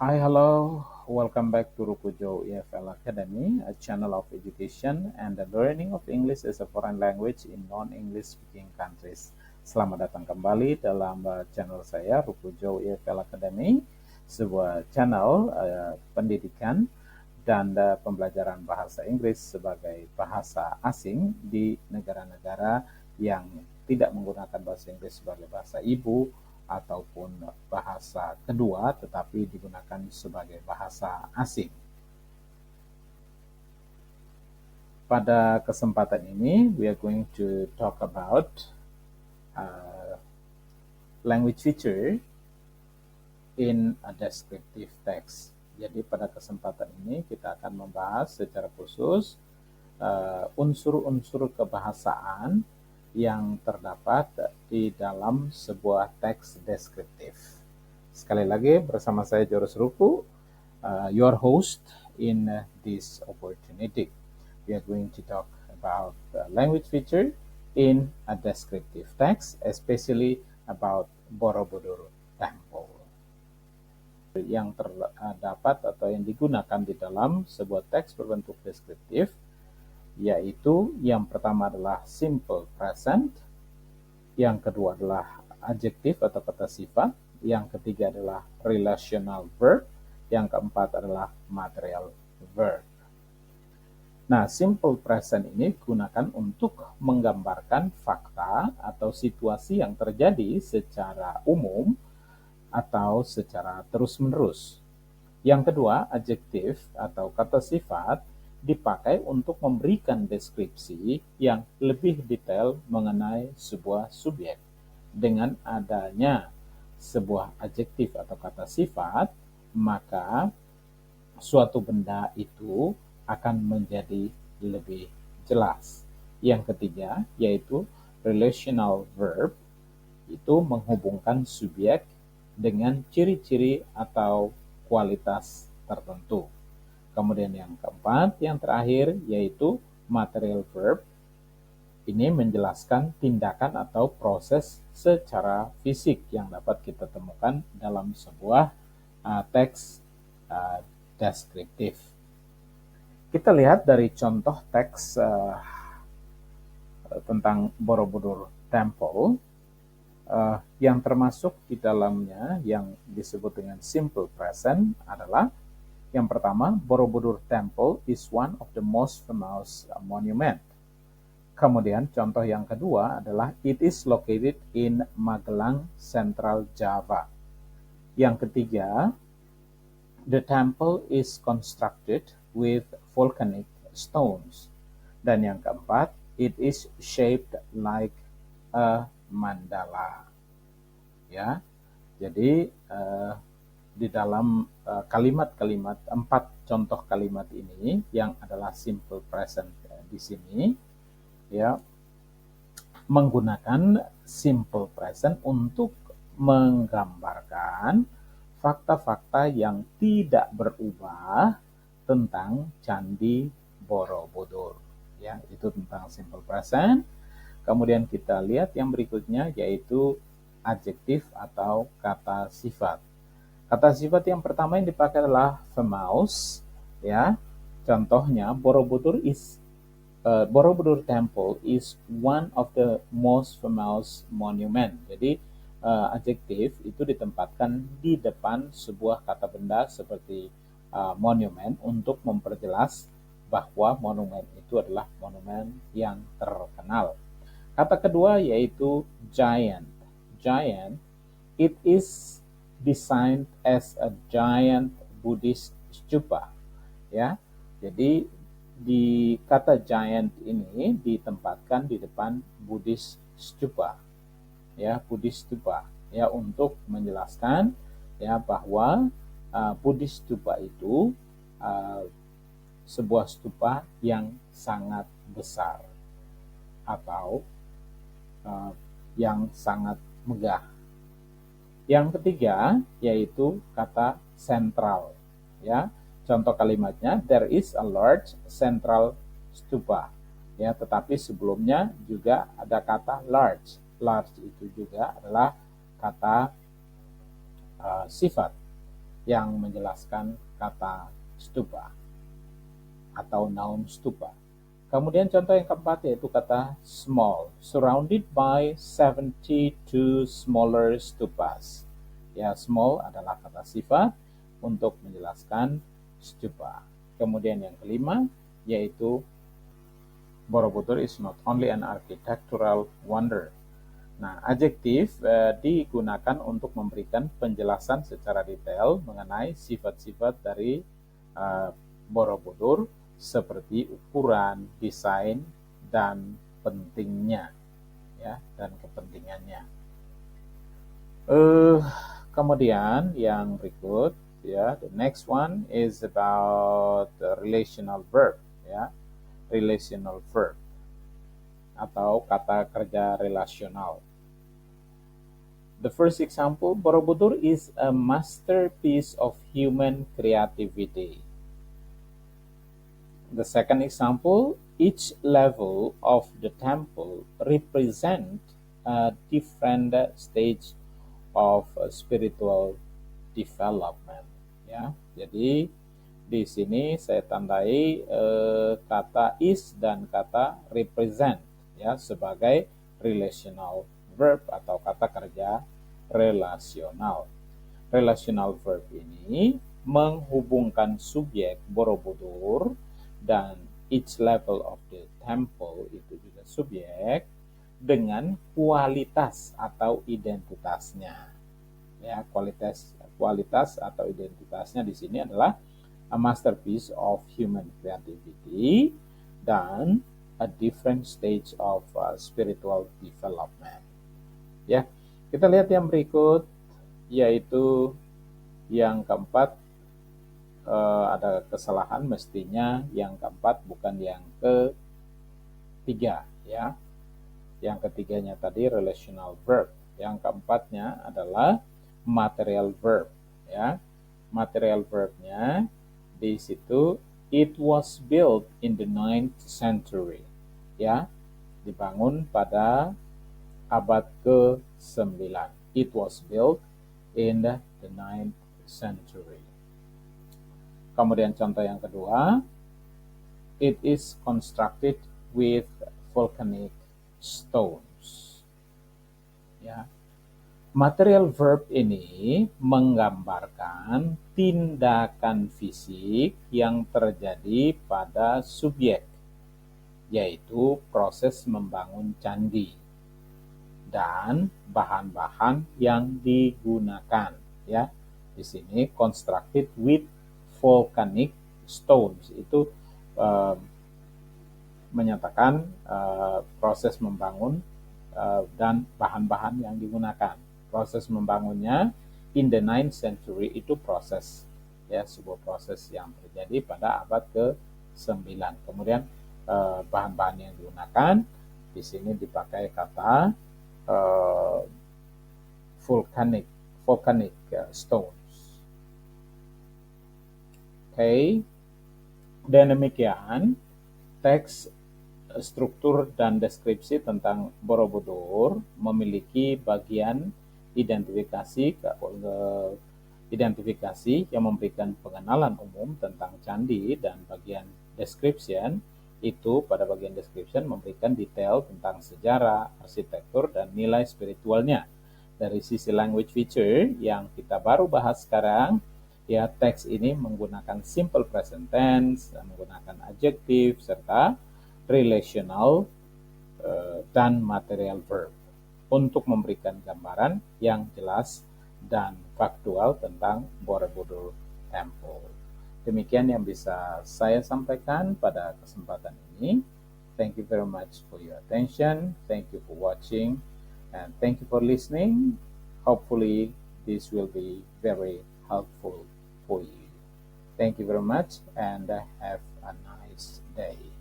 Hi, hello. Welcome back to Rukujo EFL Academy, a channel of education and the learning of English as a foreign language in non-English speaking countries. Selamat datang kembali dalam channel saya, Rukujo EFL Academy, sebuah channel pendidikan dan pembelajaran bahasa Inggris sebagai bahasa asing di negara-negara yang tidak menggunakan bahasa Inggris sebagai bahasa ibu ataupun bahasa kedua, tetapi digunakan sebagai bahasa asing. Pada kesempatan ini, we are going to talk about language feature in a descriptive text. Jadi pada kesempatan ini kita akan membahas secara khusus unsur-unsur kebahasaan yang terdapat di dalam sebuah teks deskriptif. Sekali lagi bersama saya Joros Ruku, your host in this opportunity. We are going to talk about language feature in a descriptive text, especially about Borobudur Temple. Yang terdapat atau yang digunakan di dalam sebuah teks berbentuk deskriptif, yaitu yang pertama adalah simple present, yang kedua adalah adjektif atau kata sifat, yang ketiga adalah relational verb, yang keempat adalah material verb. Nah, simple present ini digunakan untuk menggambarkan fakta atau situasi yang terjadi secara umum atau secara terus-menerus. Yang kedua, adjektif atau kata sifat dipakai untuk memberikan deskripsi yang lebih detail mengenai sebuah subjek. Dengan adanya sebuah adjektif atau kata sifat, maka suatu benda itu akan menjadi lebih jelas. Yang ketiga, yaitu relational verb, itu menghubungkan subjek dengan ciri-ciri atau kualitas tertentu. Kemudian yang keempat, yang terakhir, yaitu material verb. Ini menjelaskan tindakan atau proses secara fisik yang dapat kita temukan dalam sebuah teks deskriptif. Kita lihat dari contoh teks tentang Borobudur Temple, yang termasuk di dalamnya yang disebut dengan simple present adalah yang pertama, Borobudur Temple is one of the most famous monument. Kemudian contoh yang kedua adalah it is located in Magelang, Central Java. Yang ketiga, the temple is constructed with volcanic stones. Dan yang keempat, it is shaped like a mandala. Ya, jadi di dalam kalimat-kalimat, 4 contoh kalimat ini yang adalah simple present di sini, ya, menggunakan simple present untuk menggambarkan fakta-fakta yang tidak berubah tentang Candi Borobudur. Ya, itu tentang simple present. Kemudian kita lihat yang berikutnya, yaitu adjektif atau kata sifat. Kata sifat yang pertama yang dipakai adalah famous, ya. Contohnya Borobudur Temple is one of the most famous monument. Jadi adjektif itu ditempatkan di depan sebuah kata benda seperti monument untuk memperjelas bahwa monumen itu adalah monumen yang terkenal. Kata kedua yaitu giant. Giant, it is designed as a giant Buddhist stupa, ya. Jadi di kata giant ini ditempatkan di depan Buddhist stupa, ya, Buddhist stupa, ya, untuk menjelaskan, ya, bahwa Buddhist stupa itu sebuah stupa yang sangat besar atau yang sangat megah. Yang ketiga yaitu kata central, ya. Contoh kalimatnya, there is a large central stupa, ya, tetapi sebelumnya juga ada kata large. Large itu juga adalah kata sifat. yang menjelaskan kata stupa atau noun stupa. Kemudian contoh yang keempat yaitu kata small, surrounded by 72 smaller stupas. Ya, small adalah kata sifat untuk menjelaskan stupa. Kemudian yang kelima yaitu Borobudur is not only an architectural wonder. Nah, adjektif digunakan untuk memberikan penjelasan secara detail mengenai sifat-sifat dari Borobudur seperti ukuran, desain, dan pentingnya, ya, dan kepentingannya. Kemudian yang berikut, ya, the next one is about relational verb, ya, relational verb atau kata kerja relasional. The first example, Borobudur is a masterpiece of human creativity. The second example, each level of the temple represent a different stage of spiritual development. Ya, jadi di sini saya tandai kata is dan kata represent, ya, sebagai relational verb atau kata kerja relasional. Relational verb ini menghubungkan subjek Borobudur dan each level of the temple itu juga subjek dengan kualitas atau identitasnya. Ya, kualitas atau identitasnya di sini adalah a masterpiece of human creativity dan a different stage of spiritual development. Ya, kita lihat yang berikut yaitu yang keempat. Ada kesalahan, mestinya yang keempat bukan yang ketiga, ya. Yang ketiganya tadi relational verb, yang keempatnya adalah material verb, ya. Material verbnya di situ it was built in the 9th century, ya, dibangun pada abad ke-9. It was built in the 9th century. Kemudian contoh yang kedua, it is constructed with volcanic stones. Ya. Material verb ini menggambarkan tindakan fisik yang terjadi pada subjek, yaitu proses membangun candi dan bahan-bahan yang digunakan. Ya, di sini constructed with volcanic stones itu menyatakan proses membangun dan bahan-bahan yang digunakan. Proses membangunnya in the 9th century itu proses, ya, sebuah proses yang terjadi pada abad ke-9. Kemudian bahan-bahan yang digunakan di sini dipakai kata volcanic stones. Oke, dan demikian teks, struktur, dan deskripsi tentang Borobudur memiliki bagian identifikasi yang memberikan pengenalan umum tentang candi, dan bagian description itu pada bagian description memberikan detail tentang sejarah, arsitektur, dan nilai spiritualnya. Dari sisi language feature yang kita baru bahas sekarang, ya, teks ini menggunakan simple present tense, menggunakan adjektif, serta relational dan material verb untuk memberikan gambaran yang jelas dan faktual tentang Borobudur Temple. Demikian yang bisa saya sampaikan pada kesempatan ini. Thank you very much for your attention. Thank you for watching, and thank you for listening. Hopefully this will be very helpful for you. Thank you very much, and have a nice day.